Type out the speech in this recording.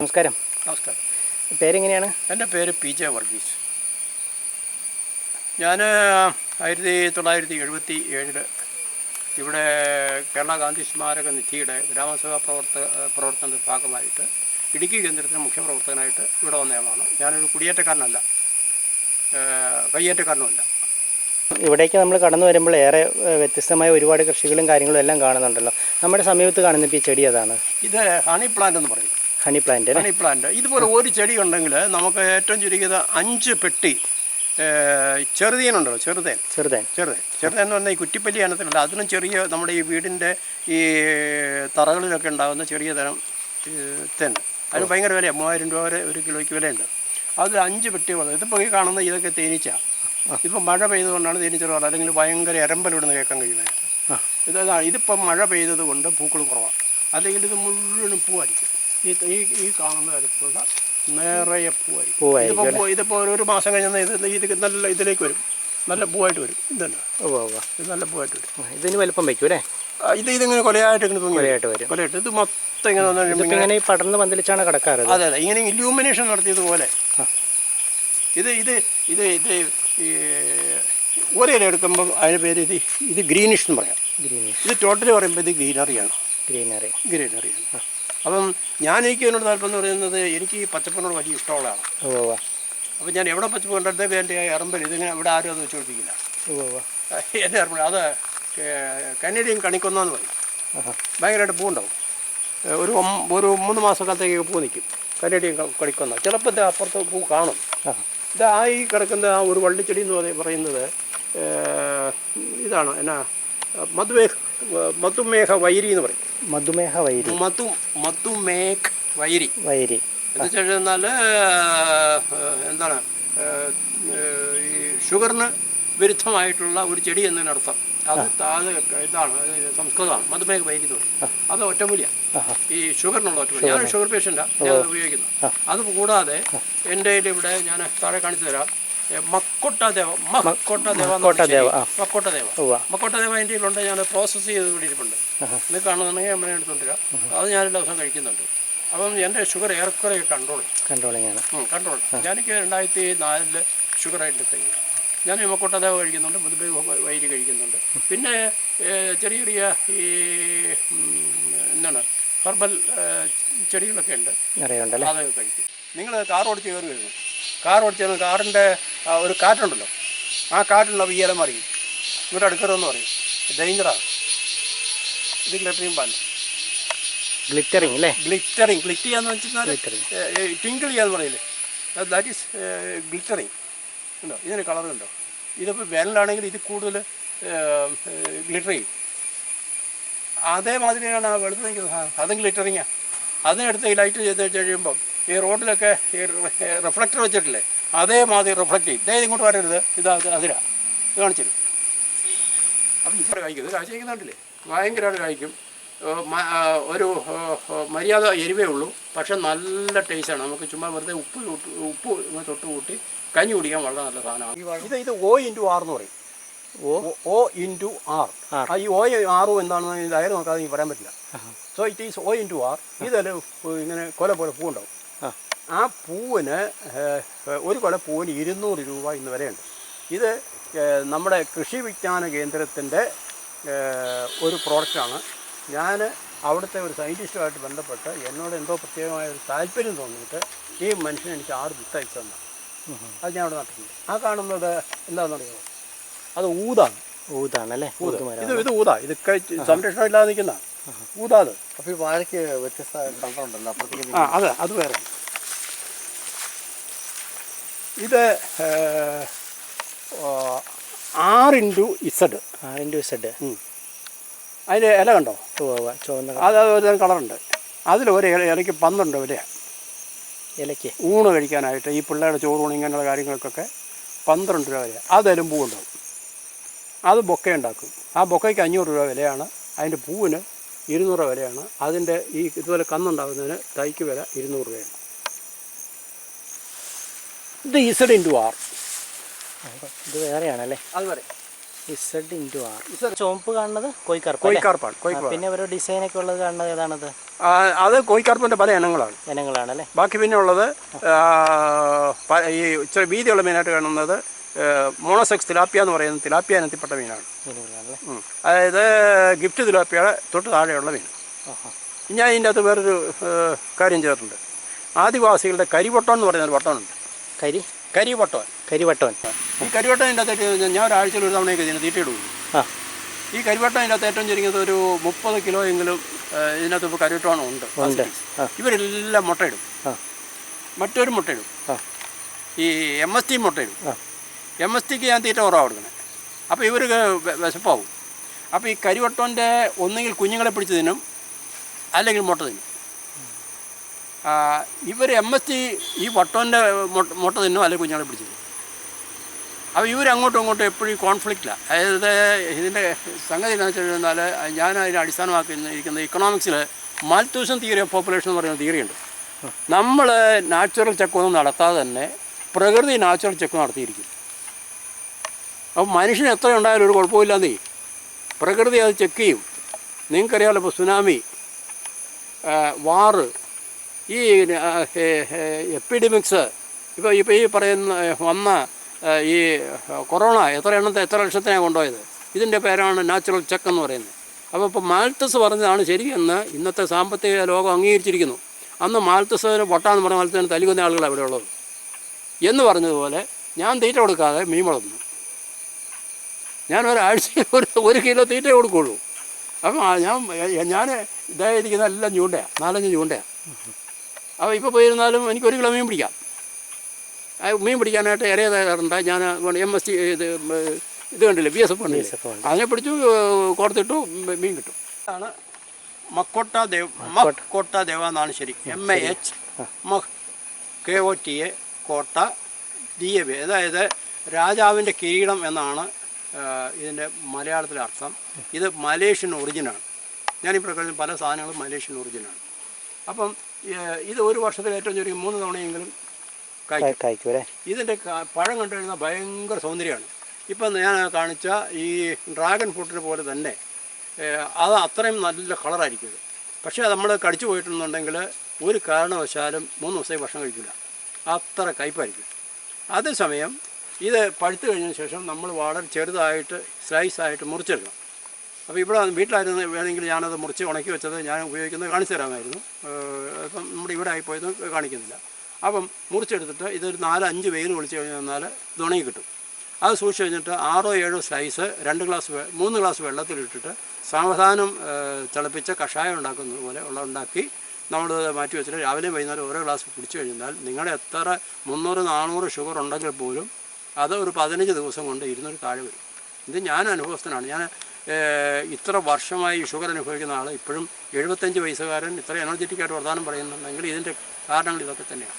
നമസ്കാരം. നമസ്കാരം. പേരെങ്ങനെയാണ്? എൻ്റെ പേര് PJ വർഗീസ്. ഞാൻ 1977 ഇവിടെ കേരള ഗാന്ധി സ്മാരക നിധിയുടെ ഗ്രാമസഭാ പ്രവർത്തനത്തിൻ്റെ ഭാഗമായിട്ട് ഇടുക്കി കേന്ദ്രത്തിന് മുഖ്യപ്രവർത്തകനായിട്ട് ഇവിടെ വന്നയാളാണ്. ഞാനൊരു കുടിയേറ്റക്കാരനല്ല, കയ്യേറ്റക്കാരനുമല്ല. ഇവിടേക്ക് നമ്മൾ കടന്നു വരുമ്പോൾ ഏറെ വ്യത്യസ്തമായ ഒരുപാട് കൃഷികളും കാര്യങ്ങളും എല്ലാം കാണുന്നുണ്ടല്ലോ. നമ്മുടെ സമീപത്ത് കാണുന്ന ഈ ചെടി അതാണ്. ഇത് ഹണി പ്ലാന്റ് എന്ന് പറയും. ഹണി പ്ലാന്റ് ഇതുപോലെ ഒരു ചെടി ഉണ്ടെങ്കിൽ നമുക്ക് ഏറ്റവും ചുരുങ്ങിയത് 5 പെട്ടി ചെറുതേനുണ്ടല്ലോ. ചെറുതേൻ എന്ന് പറഞ്ഞാൽ ഈ കുറ്റിപ്പല്ലി ഇനത്തിലല്ല, അതിനും ചെറിയ നമ്മുടെ ഈ വീടിൻ്റെ ഈ തറകളിലൊക്കെ ഉണ്ടാകുന്ന ചെറിയ തരം തേൻ. അതിന് ഭയങ്കര വിലയാണ്, 3000 രൂപ വരെ ഒരു കിലോയ്ക്ക് വിലയുണ്ട്. അതിൽ 5 പെട്ടി വന്നത്. ഇതിപ്പോൾ ഈ കാണുന്ന ഇതൊക്കെ തേനീച്ച. ഇപ്പം മഴ പെയ്തുകൊണ്ടാണ് തേനീച്ച പോലെ, അല്ലെങ്കിൽ ഭയങ്കര എരമ്പലിവിടുന്ന് കേൾക്കാൻ കഴിയുമായിരുന്നു. ഇതിപ്പം മഴ പെയ്തത് കൊണ്ട് പൂക്കൾ കുറവാണ്, അല്ലെങ്കിൽ ഇത് മുഴുവനും പൂവായിരിക്കും. ഈ കാണുന്ന തരത്തിലുള്ള നിറയെ പൂവായിരിക്കും. ഇതിപ്പോൾ ഒരു മാസം കഴിഞ്ഞാൽ ഇത് നല്ല ഇതിലേക്ക് വരും, നല്ല പൂവായിട്ട് വരും. ഇതന്നെ ഇത് നല്ല പൂവായിട്ട് വരും. ഇതിന് വലുപ്പം വയ്ക്കും അല്ലേ? ഇതിങ്ങനെ കൊലയായിട്ട് ഇങ്ങനെ കൊലയായിട്ട് ഇത് മൊത്തം ഇങ്ങനെ പടർന്ന് പന്തലിച്ചാണ് കിടക്കാറ്. അതെ, ഇങ്ങനെ ഇല്യൂമിനേഷൻ നടത്തിയതുപോലെ. ഇത് ഇത് ഇത് ഇത് ഈ ഒരേല എടുക്കുമ്പം അതിൻ്റെ പേര് ഇത് ഗ്രീനിഷ് എന്ന് പറയാം. ഇത് ടോട്ടലി പറയുമ്പോൾ ഇത് ഗ്രീനറിയാണ്. അപ്പം എനിക്ക് എന്നോട് താല്പര്യം എന്ന് പറയുന്നത്, എനിക്ക് ഈ പച്ചപ്പിനോട് വലിയ ഇഷ്ടമുള്ളതാണ്. അപ്പം ഞാൻ എവിടെ പച്ചപ്പ് കണ്ടെടുത്തേ എൻ്റെ എറമ്പൽ ഇതിങ്ങനെ ഇവിടെ ആരും അത് വെച്ച് പിടിപ്പിക്കില്ല. എൻ്റെ എറമ്പൽ അത് കനേഡിയൻ കണിക്കൊന്നെന്ന് പറയും. ഭയങ്കരമായിട്ട് പൂ ഉണ്ടാവും. ഒരു 3 മാസക്കാലത്തേക്ക് പൂ നിൽക്കും. കനേഡിയൻ കണിക്കൊന്ന ചിലപ്പോൾ ഇത് അപ്പുറത്ത് പൂ കാണും. ഈ കിടക്കുന്ന ആ ഒരു വള്ളിച്ചെടി എന്ന് പറയുന്നത് ഇതാണ് എന്നാ മധുമേഘ വൈരി എന്ന് പറയും. മധുമേഘ വൈരി എന്ന് വെച്ച് കഴിഞ്ഞാൽ എന്താണ്, ഈ ഷുഗറിന് വിരുദ്ധമായിട്ടുള്ള ഒരു ചെടി എന്നതിനർത്ഥം. അത് ഇതാണ്, സംസ്കൃതമാണ്. മധുമേഘ വൈരി എന്ന് പറയും. അത് ഒറ്റമൂലിയാണ്, ഈ ഷുഗറിനുള്ള ഒറ്റമൂലി. ഞാൻ ഷുഗർ പേഷ്യൻ്റാണ്, ഞാനത് ഉപയോഗിക്കുന്നു. അത് കൂടാതെ എൻ്റെ ഇവിടെ ഞാൻ താഴെ കാണിച്ചു തരാം. മക്കോട്ട ദേവ എൻ്റെ ഉണ്ട്. ഞാൻ പ്രോസസ്സ് ചെയ്ത് വിട്ടിട്ടുണ്ട്. ഇത് കാണുന്നുണ്ടെങ്കിൽ അമ്മനെ എടുത്തുകൊണ്ടിരിക്കുക. അത് ഞാൻ എല്ലാ ദിവസവും കഴിക്കുന്നുണ്ട്. അപ്പം എൻ്റെ ഷുഗർ ഏറെക്കുറെ കൺട്രോൾ. ഞാനെനിക്ക് 2004 ഷുഗർ ഐഡൻറ്റിഫൈ ചെയ്തു. ഞാൻ മക്കോട്ട ദേവ കഴിക്കുന്നുണ്ട്, മധുമേഘ വൈരി കഴിക്കുന്നുണ്ട്. പിന്നെ ചെറിയ ചെറിയ ഈ എന്താണ് ഹെർബൽ ചെടികളൊക്കെ ഉണ്ട്, അതൊക്കെ കഴിക്കും. നിങ്ങൾ കാർ ഓടിച്ച് കയറി വരുന്നു. കാറിൻ്റെ ഒരു കാറ്റുണ്ടല്ലോ, ആ കാറ്റുള്ള ഈ ഇല മറിയും. ഇവിടെ അടുക്കരുതെന്ന് പറയും, ഡേഞ്ചറാണ്. ഇത് ഗ്ലിറ്ററിങ് ചെയ്യാന്ന് വെച്ചാൽ ടിങ്കിൾ ചെയ്യാന്ന് പറയില്ലേ, ദാറ്റ് ഈസ് ഗ്ലിറ്ററിങ്. ഉണ്ടോ ഇതിന് കളറുണ്ടോ? ഇതിപ്പോൾ വേനലാണെങ്കിൽ ഇത് കൂടുതൽ ഗ്ലിറ്റർ ചെയ്യും. അതേമാതിരിയാണ് ആ വെളുത്ത് നിൽക്കുന്ന സാധനം, അതും ഗ്ലിറ്ററിങ്ങാണ്. അതിനടുത്ത് ഈ ലൈറ്റ് ചെയ്ത് വെച്ച് കഴിയുമ്പം ഈ റോഡിലൊക്കെ ഈ റിഫ്ലക്ടർ വെച്ചിട്ടില്ലേ, അതേമാതിരി റിഫ്ലക്റ്റ് ചെയ്യും. ഇങ്ങോട്ട് വരരുത്, ഇത് കാണിച്ചിരും. അപ്പം ഇവിടെ കഴിക്കും. ഇത് കാഴ്ച കഴിക്കുന്നുണ്ടല്ലേ, ഭയങ്കരമായിട്ട് കഴിക്കും. ഒരു മര്യാദ എരിവേ ഉള്ളൂ, പക്ഷെ നല്ല ടേസ്റ്റാണ്. നമുക്ക് ചുമ്മാ വെറുതെ ഉപ്പ് തൊട്ട് കൂട്ടി കഞ്ഞി കുടിക്കാൻ വളരെ നല്ല സാധനമാണ്. ഇത് O × R എന്ന് പറയും. O × R. ഈ O R എന്താണെന്ന് ഡയറി നോക്കാതെ പറയാൻ പറ്റില്ല. So it is O × R. ഇതല്ല ഇങ്ങനെ കൊല പോലെ പൂവുണ്ടാവും. ആ പൂവിന് ഒരു കൊല പൂവിന് 200 രൂപ ഇന്ന് വരെയുണ്ട്. ഇത് നമ്മുടെ കൃഷി വിജ്ഞാന കേന്ദ്രത്തിൻ്റെ ഒരു പ്രോഡക്റ്റാണ്. ഞാൻ അവിടുത്തെ ഒരു സയൻറ്റിസ്റ്റുമായിട്ട് ബന്ധപ്പെട്ട് എന്നോട് എന്തോ പ്രത്യേകമായ ഒരു താല്പര്യം തോന്നിയിട്ട് ഈ മനുഷ്യൻ എനിക്ക് 6 വിത്ത് അയച്ചു തന്നാണ്. അത് ഞാൻ അവിടെ നട്ടിട്ടുണ്ട്. ആ കാണുന്നത് എന്താണെന്നറിയാമോ? അത് ഊതാണല്ലേ? ഇത് ഊതാ. ഇതൊക്കെ സംരക്ഷണം ഇല്ലാതെ നിൽക്കുന്ന ഊതാത്. അപ്പോൾ ഈ വാഴയ്ക്ക് വ്യത്യസ്ത കളറുണ്ടല്ലോ, അപ്പുറത്തേക്ക്. അത് വേറെ. ഇത് R × Z. അതിൻ്റെ ഇല കണ്ടോ? ചുവന്ന. അത് ഒരു കളറുണ്ട്. അതിലൊരു ഇലയ്ക്ക് 12 വിലയാണ്. ഇലയ്ക്ക് ഊണ് കഴിക്കാനായിട്ട് ഈ പിള്ളേരുടെ ചോറൂണ് ഇങ്ങനെയുള്ള കാര്യങ്ങൾക്കൊക്കെ 12 രൂപ വില. അതെല്ലാം പൂവുണ്ടാവും. അത് ബൊക്ക ഉണ്ടാക്കും. ആ ബൊക്കയ്ക്ക് 500 രൂപ വിലയാണ്. അതിൻ്റെ പൂവിന് 200 രൂപ വിലയാണ്. അതിൻ്റെ ഈ ഇതുപോലെ കന്നുണ്ടാകുന്നതിന് തൈക്ക് വില 200 രൂപയാണ്. ഇത് Z × R. ഇത് വേറെയാണല്ലേ? അത് വരെ Z×R. ചുവപ്പ് കാണുന്നത് കോഴിക്കാർപ്പ്. കോഴിക്കാർപ്പാണ്. പിന്നെ ഒരു ഡിസൈനൊക്കെ ഉള്ളത് കാണുന്നത് ഏതാണത്? അത് കോഴിക്കാർപ്പിൻ്റെ പല ഇനങ്ങളാണല്ലേ. ബാക്കി പിന്നെ ഉള്ളത് ഈ ഇച്ചിരി വീതിയുള്ള മീനായിട്ട് കാണുന്നത് മോണോസെക്സ് തിലാപ്പിയ എന്ന് പറയുന്നത് തിലാപ്പിയ ഇനത്തിൽപ്പെട്ട മീനാണ്. അതായത് ഗിഫ്റ്റ് തിലാപ്പിയുടെ തൊട്ട് താഴെയുള്ള മീൻ. ഞാൻ ഇതിൻ്റെ അകത്ത് വേറൊരു കാര്യം ചേർത്തിട്ടുണ്ട്. ആദിവാസികളുടെ കരിവട്ടം എന്ന് പറയുന്നൊരു വട്ടമുണ്ട്. കരിവട്ടം. ഈ കരിവട്ടത്തിൻ്റെ അകത്ത് ഞാൻ ഒരാഴ്ചയിൽ ഒരു തവണയൊക്കെ ഇതിന് തീറ്റയിടും. ഈ കരിവട്ടം ഇതിൻ്റെ അകത്ത് ഏറ്റവും ചുരുങ്ങിയത് ഒരു 30 കിലോ എങ്കിലും ഇതിനകത്ത് ഇപ്പോൾ കരിവട്ടമാണ് ഉണ്ട്. ഇവരെല്ലാം മുട്ടയിടും. മറ്റൊരു മുട്ടയിടും. ഈ MST മുട്ടയിടും. MSTക്ക് ഞാൻ തീറ്റ കുറവാണ് കൊടുക്കുന്നത്. അപ്പോൾ ഇവർ വിശപ്പാവും. അപ്പോൾ ഈ കരിവട്ടൻ്റെ ഒന്നുകിൽ കുഞ്ഞുങ്ങളെ പിടിച്ച് തിന്നും, അല്ലെങ്കിൽ മുട്ട തിന്നും. ഇവർ MST ഈ വട്ടോൻ്റെ മുട്ട തിന്നും, അല്ലെങ്കിൽ കുഞ്ഞുങ്ങളെ പിടിച്ച് തിന്നും. അപ്പോൾ ഇവരങ്ങോട്ടും ഇങ്ങോട്ടും എപ്പോഴും കോൺഫ്ലിക്റ്റിലാണ്. അതായത് ഇതിൻ്റെ സംഗതി എന്താണെന്ന് വെച്ച് കഴിഞ്ഞാൽ ഞാൻ അതിനെ അടിസ്ഥാനമാക്കിയിരിക്കുന്ന ഇക്കണോമിക്സിൽ മാൽത്തൂഷൻ തിയറി ഓഫ് പോപ്പുലേഷൻ എന്ന് പറയുന്ന തിയറി ഉണ്ട്. നമ്മൾ നാച്ചുറൽ ചെക്കൊന്നും നടത്താതെ തന്നെ പ്രകൃതി നാച്ചുറൽ ചെക്ക് നടത്തിയിരിക്കും. അപ്പോൾ മനുഷ്യന് എത്ര ഉണ്ടായാലും ഒരു കുഴപ്പമില്ലാന്നേ പ്രകൃതി അത് ചെക്ക് ചെയ്യും. നിങ്ങൾക്കറിയാമല്ലോ, ഇപ്പോൾ സുനാമി, വാറ്, ഈ എപ്പിഡമിക്സ്, ഇപ്പോൾ ഈ പറയുന്ന വന്ന ഈ കൊറോണ എത്ര ലക്ഷത്തിനാണ് കൊണ്ടുപോയത്. ഇതിൻ്റെ പേരാണ് നാച്ചുറൽ ചെക്ക് എന്ന് പറയുന്നത്. അപ്പോൾ മാൽത്തസ് പറഞ്ഞതാണ് ശരിയെന്ന് ഇന്നത്തെ സാമ്പത്തിക ലോകം അംഗീകരിച്ചിരിക്കുന്നു. അന്ന് മാൽത്തസിന് പൊട്ടാന്ന് പറഞ്ഞ മാൽത്തസിന് തല്ലുകൊന്ന ആളുകളാണ് ഇവിടെ ഉള്ളത് എന്ന് പറഞ്ഞതുപോലെ ഞാൻ തീറ്റ കൊടുക്കാതെ മീൻ വളർന്നു. ഞാൻ ഒരാഴ്ചയിൽ ഒരു കിലോ തീറ്റ കൊടുക്കുള്ളൂ. അപ്പം ഞാൻ ഇതായിരിക്കുന്ന എല്ലാം ചൂണ്ടയാണ്, 4-5 ചൂണ്ടയാണ്. അപ്പോൾ ഇപ്പോൾ പോയിരുന്നാലും എനിക്ക് 1 കിലോ മീൻ പിടിക്കാം. മീൻ പിടിക്കാനായിട്ട് ഇരയെ തയ്യാറുണ്ട്. ഞാൻ MST ഇത് കണ്ടില്ലേ, BSF കണ്ടില്ലേ, അതിനെ പിടിച്ചു കൊടുത്തിട്ടു മീൻ കിട്ടും. അതാണ് മഹ്കോട്ട ദേവ എന്നാണ് ശരി. MAHKOTA കോട്ട DAV, അതായത് രാജാവിൻ്റെ കിരീടം എന്നാണ് ഇതിൻ്റെ മലയാളത്തിലെ അർത്ഥം. ഇത് മലേഷ്യൻ ഒറിജിനാണ്. ഞാനിപ്പോൾ കഴിഞ്ഞ പല സാധനങ്ങളും മലേഷ്യൻ ഒറിജിനാണ്. അപ്പം ഇത് ഒരു വർഷത്തിൽ ഏറ്റവും ചുരുങ്ങി 3 തവണയെങ്കിലും കായ്ക്കും. ഇതിൻ്റെ പഴം കണ്ടു കഴിഞ്ഞാൽ ഭയങ്കര സൗന്ദര്യമാണ്. ഇപ്പം ഞാൻ കാണിച്ച ഈ ഡ്രാഗൺ ഫ്രൂട്ടിനെ പോലെ തന്നെ അത് അത്രയും നല്ല കളറായിരിക്കും. പക്ഷേ നമ്മൾ കടിച്ചു പോയിട്ടുണ്ടെങ്കിൽ ഒരു കാരണവശാലും 3 ദിവസത്തേക്ക് ഭക്ഷണം കഴിക്കില്ല, അത്ര കയ്പ്പായിരിക്കും. അതേസമയം ഇത് പഴുത്ത് കഴിഞ്ഞതിന് ശേഷം നമ്മൾ വളരെ ചെറുതായിട്ട് സ്ലൈസായിട്ട് മുറിച്ചെടുക്കണം. അപ്പോൾ ഇവിടെ വീട്ടിലായിരുന്നു വേണമെങ്കിൽ ഞാനത് മുറിച്ച് ഉണക്കി വെച്ചത് ഞാൻ ഉപയോഗിക്കുന്നത് കാണിച്ചു തരാമായിരുന്നു. ഇപ്പം നമ്മുടെ ഇവിടെ ആയിപ്പോയത് കാണിക്കുന്നില്ല. അപ്പം മുറിച്ചെടുത്തിട്ട് ഇതൊരു 4-5 വെയിൽ ഒളിച്ച് കഴിഞ്ഞാൽ ഇത് ഉണങ്ങി കിട്ടും. അത് സൂക്ഷിച്ച് കഴിഞ്ഞിട്ട് 6-7 സ്ലൈസ് 3 ഗ്ലാസ് വെള്ളത്തിലിട്ടിട്ട് സാവധാനം തിളപ്പിച്ച കഷായം ഉണ്ടാക്കുന്നത് പോലെ ഉണ്ടാക്കി നമ്മൾ മാറ്റി വെച്ചിട്ട് രാവിലെയും വൈകുന്നേരം ഓരോ ഗ്ലാസ് കുടിച്ചു കഴിഞ്ഞാൽ നിങ്ങളുടെ എത്ര 300-400 ഷുഗർ ഉണ്ടെങ്കിൽ പോലും അത് ഒരു 15 ദിവസം കൊണ്ട് 200 താഴെ വരും. ഇത് ഞാൻ അനുഭവസ്ഥനാണ്. ഞാൻ ഇത്ര വർഷമായി ഷുഗർ അനുഭവിക്കുന്ന ആൾ ഇപ്പോഴും 75 വയസ്സുകാരൻ ഇത്ര എനർജറ്റിക്കായിട്ട് വർത്തമാനം പറയുന്നുണ്ടെങ്കിൽ ഇതിൻ്റെ കാരണങ്ങൾ ഇതൊക്കെ തന്നെയാണ്.